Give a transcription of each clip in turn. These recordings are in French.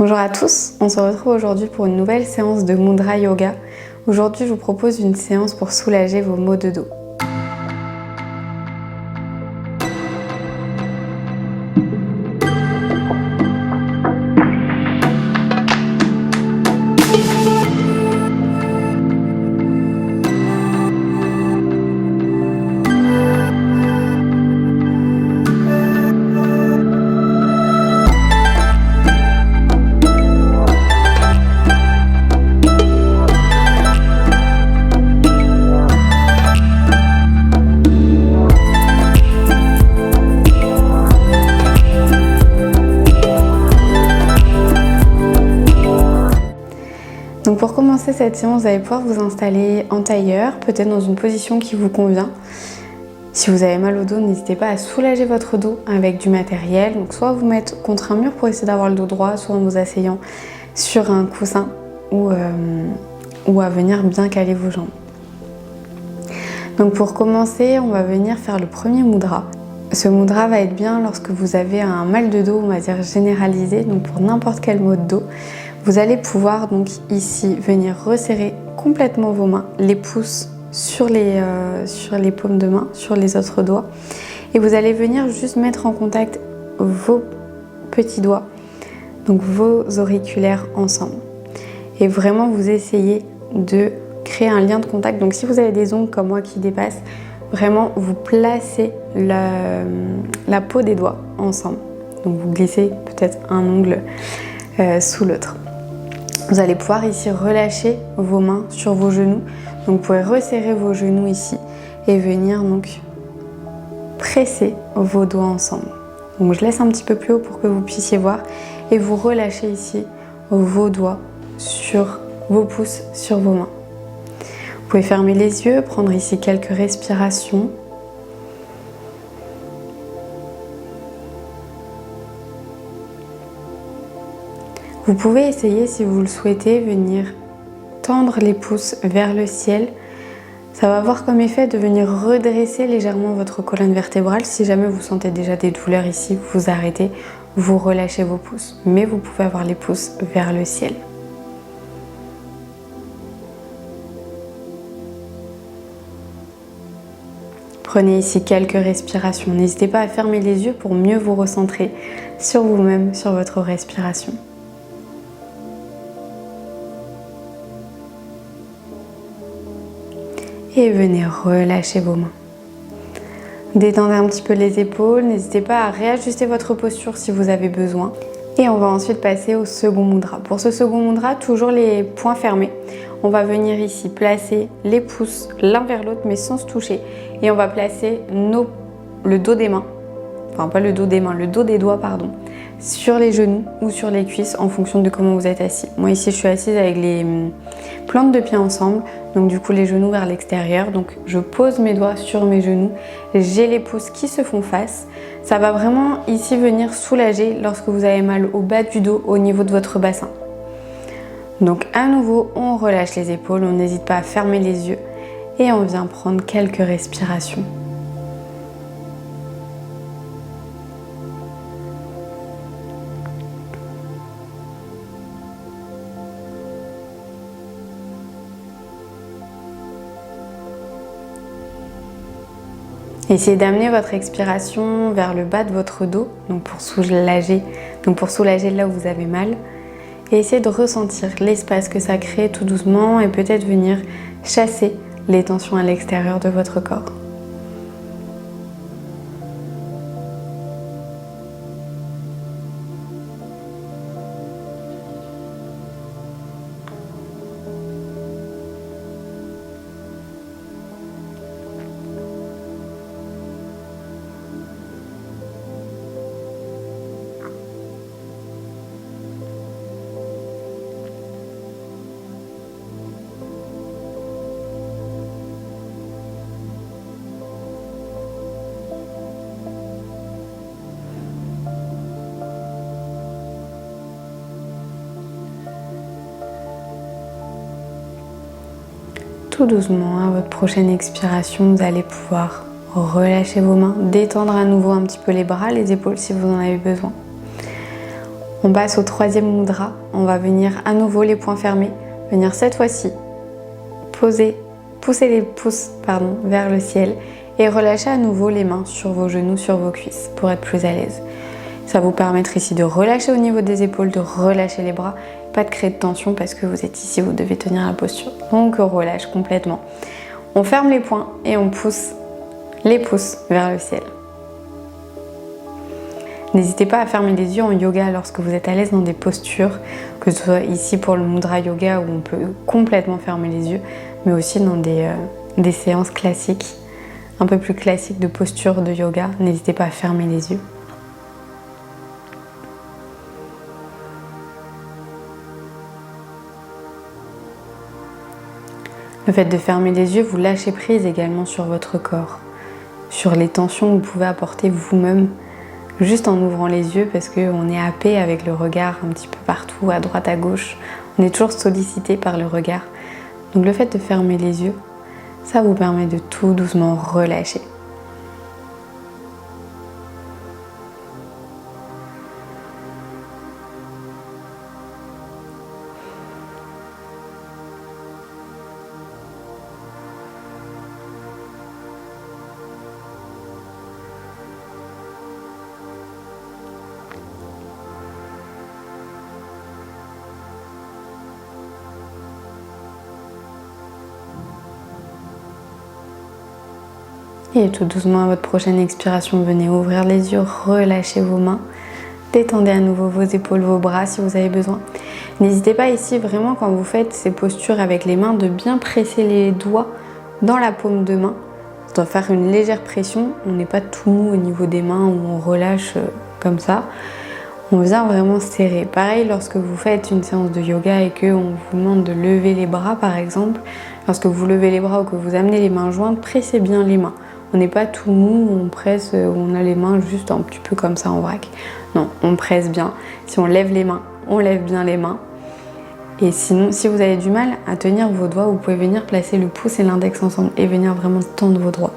Bonjour à tous, on se retrouve aujourd'hui pour une nouvelle séance de Mudra Yoga. Aujourd'hui, je vous propose une séance pour soulager vos maux de dos. Donc pour commencer cette séance, vous allez pouvoir vous installer en tailleur, peut-être dans une position qui vous convient. Si vous avez mal au dos, n'hésitez pas à soulager votre dos avec du matériel. Donc soit vous mettre contre un mur pour essayer d'avoir le dos droit, soit en vous asseyant sur un coussin ou à venir bien caler vos jambes. Donc pour commencer, on va venir faire le premier mudra. Ce mudra va être bien lorsque vous avez un mal de dos, on va dire généralisé, donc pour n'importe quel maux de dos. Vous allez pouvoir donc ici venir resserrer complètement vos mains, les pouces sur les paumes de main, sur les autres doigts. Et vous allez venir juste mettre en contact vos petits doigts, donc vos auriculaires ensemble. Et vraiment vous essayez de créer un lien de contact. Donc si vous avez des ongles comme moi qui dépassent, vraiment vous placez la peau des doigts ensemble. Donc vous glissez peut-être un ongle sous l'autre. Vous allez pouvoir ici relâcher vos mains sur vos genoux. Donc vous pouvez resserrer vos genoux ici et venir donc presser vos doigts ensemble. Donc je laisse un petit peu plus haut pour que vous puissiez voir et vous relâchez ici vos doigts sur vos pouces sur vos mains. Vous pouvez fermer les yeux, prendre ici quelques respirations. Vous pouvez essayer, si vous le souhaitez, venir tendre les pouces vers le ciel. Ça va avoir comme effet de venir redresser légèrement votre colonne vertébrale. Si jamais vous sentez déjà des douleurs ici, vous arrêtez, vous relâchez vos pouces. Mais vous pouvez avoir les pouces vers le ciel. Prenez ici quelques respirations. N'hésitez pas à fermer les yeux pour mieux vous recentrer sur vous-même, sur votre respiration. Et venez relâcher vos mains. Détendez un petit peu les épaules, n'hésitez pas à réajuster votre posture si vous avez besoin. Et on va ensuite passer au second mudra. Pour ce second mudra, toujours les poings fermés. On va venir ici placer les pouces l'un vers l'autre mais sans se toucher. Et on va placer le dos des mains, enfin pas le dos des mains, le dos des doigts pardon, sur les genoux ou sur les cuisses en fonction de comment vous êtes assis. Moi ici je suis assise avec les plantes de pied ensemble, donc du coup les genoux vers l'extérieur. Donc je pose mes doigts sur mes genoux, j'ai les pouces qui se font face. Ça va vraiment ici venir soulager lorsque vous avez mal au bas du dos, au niveau de votre bassin. Donc à nouveau on relâche les épaules, on n'hésite pas à fermer les yeux et on vient prendre quelques respirations. Essayez d'amener votre expiration vers le bas de votre dos, donc pour soulager là où vous avez mal. Et essayez de ressentir l'espace que ça crée tout doucement et peut-être venir chasser les tensions à l'extérieur de votre corps. Tout doucement, à votre prochaine expiration, vous allez pouvoir relâcher vos mains, détendre à nouveau un petit peu les bras, les épaules si vous en avez besoin. On passe au troisième mudra. On va venir à nouveau les poings fermés. Venir cette fois-ci pousser les pouces vers le ciel et relâcher à nouveau les mains sur vos genoux, sur vos cuisses pour être plus à l'aise. Ça va vous permettre ici de relâcher au niveau des épaules, de relâcher les bras, pas de créer de tension parce que vous êtes ici, vous devez tenir la posture. Donc on relâche complètement. On ferme les poings et on pousse les pouces vers le ciel. N'hésitez pas à fermer les yeux en yoga lorsque vous êtes à l'aise dans des postures, que ce soit ici pour le mudra yoga où on peut complètement fermer les yeux, mais aussi dans des séances classiques, un peu plus classiques de posture de yoga. N'hésitez pas à fermer les yeux. Le fait de fermer les yeux, vous lâchez prise également sur votre corps, sur les tensions que vous pouvez apporter vous-même juste en ouvrant les yeux parce qu'on est happé avec le regard un petit peu partout, à droite, à gauche. On est toujours sollicité par le regard. Donc le fait de fermer les yeux, ça vous permet de tout doucement relâcher. Et tout doucement à votre prochaine expiration, venez ouvrir les yeux, relâchez vos mains, détendez à nouveau vos épaules, vos bras si vous avez besoin. N'hésitez pas ici vraiment quand vous faites ces postures avec les mains de bien presser les doigts dans la paume de main. On doit faire une légère pression, on n'est pas tout mou au niveau des mains où on relâche comme ça. On vient vraiment serrer. Pareil lorsque vous faites une séance de yoga et qu'on vous demande de lever les bras par exemple. Lorsque vous levez les bras ou que vous amenez les mains jointes, pressez bien les mains. On n'est pas tout mou, on presse, on a les mains juste un petit peu comme ça en vrac. Non, on presse bien. Si on lève les mains, on lève bien les mains. Et sinon, si vous avez du mal à tenir vos doigts, vous pouvez venir placer le pouce et l'index ensemble et venir vraiment tendre vos doigts.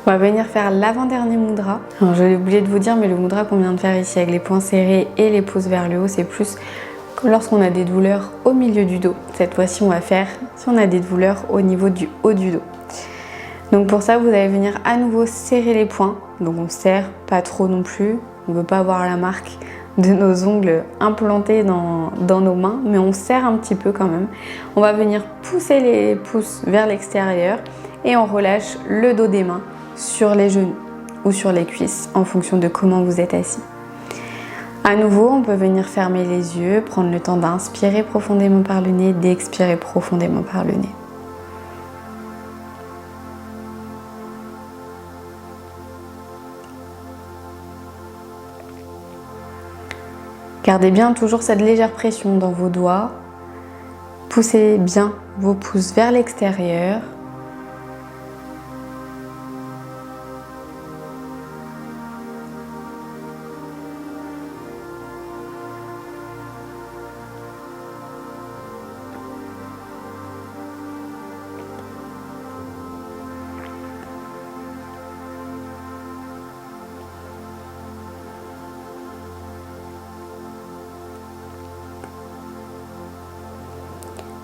On va venir faire l'avant-dernier mudra. Alors je l'ai oublié de vous dire, mais le mudra qu'on vient de faire ici avec les poings serrés et les pouces vers le haut, c'est plus lorsqu'on a des douleurs au milieu du dos. Cette fois-ci, on va faire si on a des douleurs au niveau du haut du dos. Donc pour ça, vous allez venir à nouveau serrer les poings. Donc on serre, pas trop non plus. On ne veut pas avoir la marque de nos ongles implantés dans nos mains, mais on serre un petit peu quand même. On va venir pousser les pouces vers l'extérieur et on relâche le dos des mains sur les genoux ou sur les cuisses en fonction de comment vous êtes assis. À nouveau, on peut venir fermer les yeux, prendre le temps d'inspirer profondément par le nez, d'expirer profondément par le nez. Gardez bien toujours cette légère pression dans vos doigts. Poussez bien vos pouces vers l'extérieur.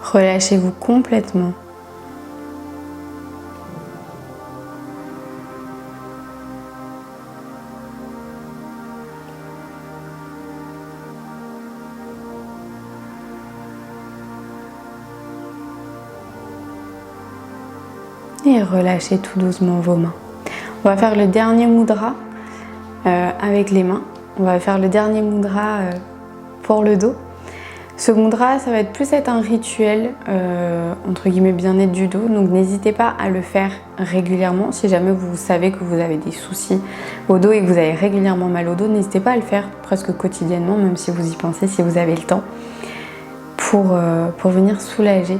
Relâchez-vous complètement. Et relâchez tout doucement vos mains. On va faire le dernier mudra avec les mains. On va faire le dernier mudra pour le dos. Ce mudra, ça va être plus être un rituel, entre guillemets, bien-être du dos. Donc n'hésitez pas à le faire régulièrement. Si jamais vous savez que vous avez des soucis au dos et que vous avez régulièrement mal au dos, n'hésitez pas à le faire presque quotidiennement, même si vous y pensez, si vous avez le temps, pour venir soulager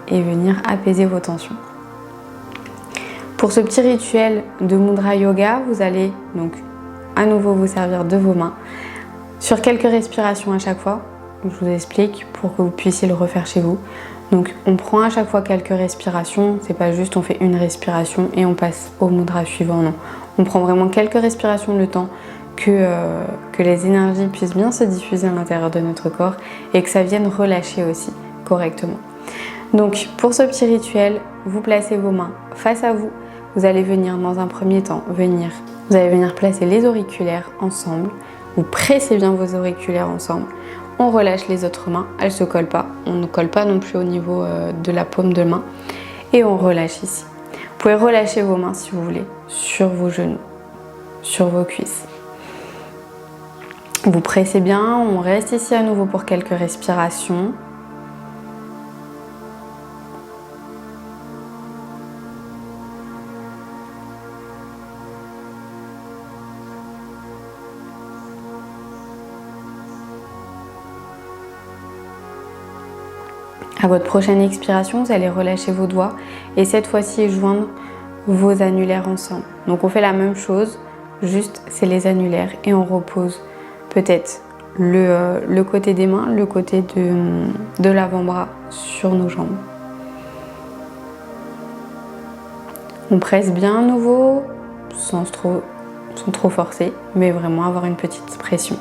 et venir apaiser vos tensions. Pour ce petit rituel de mudra yoga, vous allez donc à nouveau vous servir de vos mains sur quelques respirations à chaque fois. Je vous explique pour que vous puissiez le refaire chez vous. Donc on prend à chaque fois quelques respirations, c'est pas juste on fait une respiration et on passe au mudra suivant, non. On prend vraiment quelques respirations le temps que les énergies puissent bien se diffuser à l'intérieur de notre corps et que ça vienne relâcher aussi correctement. Donc pour ce petit rituel, vous placez vos mains face à vous. Vous allez venir dans un premier temps, vous allez venir placer les auriculaires ensemble. Vous pressez bien vos auriculaires ensemble. On relâche les autres mains, elles ne se collent pas. On ne colle pas non plus au niveau de la paume de main. Et on relâche ici. Vous pouvez relâcher vos mains si vous voulez, sur vos genoux, sur vos cuisses. Vous pressez bien, on reste ici à nouveau pour quelques respirations. À votre prochaine expiration, vous allez relâcher vos doigts et cette fois-ci joindre vos annulaires ensemble. Donc on fait la même chose, juste c'est les annulaires et on repose peut-être le côté des mains, le côté de l'avant-bras sur nos jambes. On presse bien à nouveau, sans trop forcer, mais vraiment avoir une petite pression.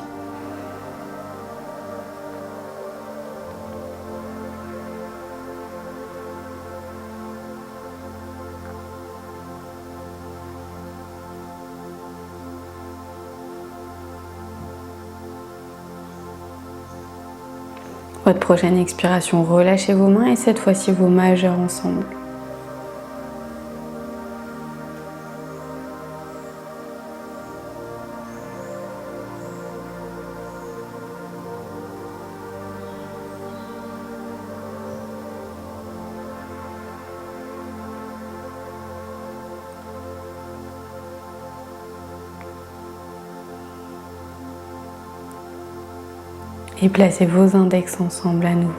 Votre prochaine expiration, relâchez vos mains et cette fois-ci vos majeurs ensemble. Et placez vos index ensemble à nouveau.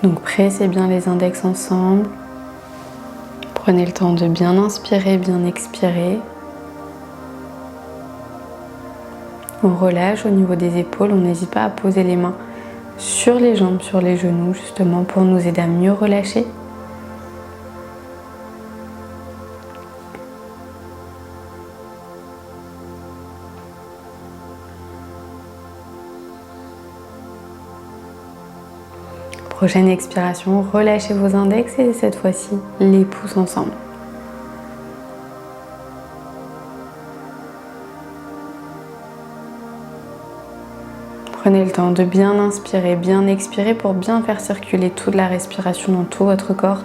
Donc pressez bien les index ensemble. Prenez le temps de bien inspirer, bien expirer. On relâche au niveau des épaules, on n'hésite pas à poser les mains sur les jambes, sur les genoux, justement pour nous aider à mieux relâcher. Prochaine expiration, relâchez vos index et cette fois-ci, les pouces ensemble. Prenez le temps de bien inspirer, bien expirer pour bien faire circuler toute la respiration dans tout votre corps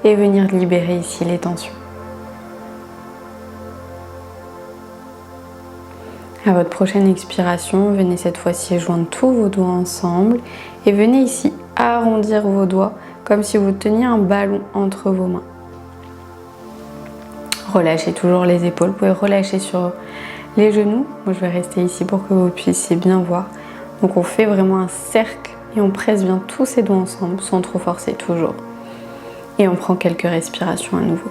et venir libérer ici les tensions. À votre prochaine expiration, venez cette fois-ci joindre tous vos doigts ensemble et venez ici arrondir vos doigts comme si vous teniez un ballon entre vos mains. Relâchez toujours les épaules, vous pouvez relâcher sur les genoux. Moi je vais rester ici pour que vous puissiez bien voir. Donc on fait vraiment un cercle et on presse bien tous ces doigts ensemble sans trop forcer toujours. Et on prend quelques respirations à nouveau.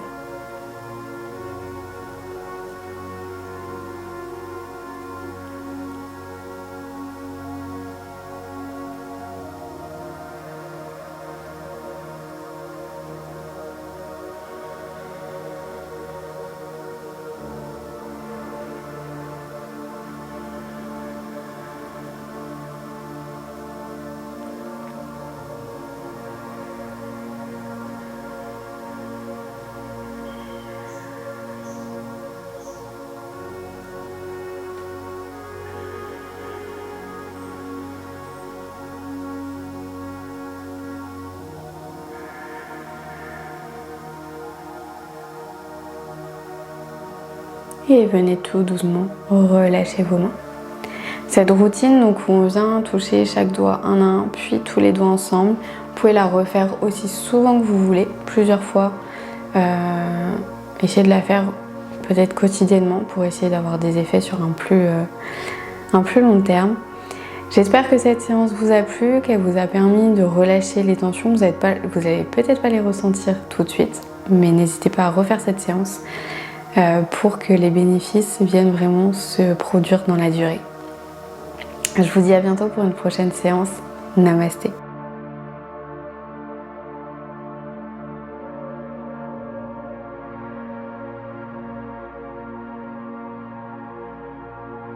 Et venez tout doucement relâcher vos mains. Cette routine, donc où on vient toucher chaque doigt un à un, puis tous les doigts ensemble, vous pouvez la refaire aussi souvent que vous voulez, plusieurs fois. Essayez de la faire peut-être quotidiennement pour essayer d'avoir des effets sur un plus long terme. J'espère que cette séance vous a plu, qu'elle vous a permis de relâcher les tensions. Vous n'allez peut-être pas les ressentir tout de suite, mais n'hésitez pas à refaire cette séance pour que les bénéfices viennent vraiment se produire dans la durée. Je vous dis à bientôt pour une prochaine séance. Namasté.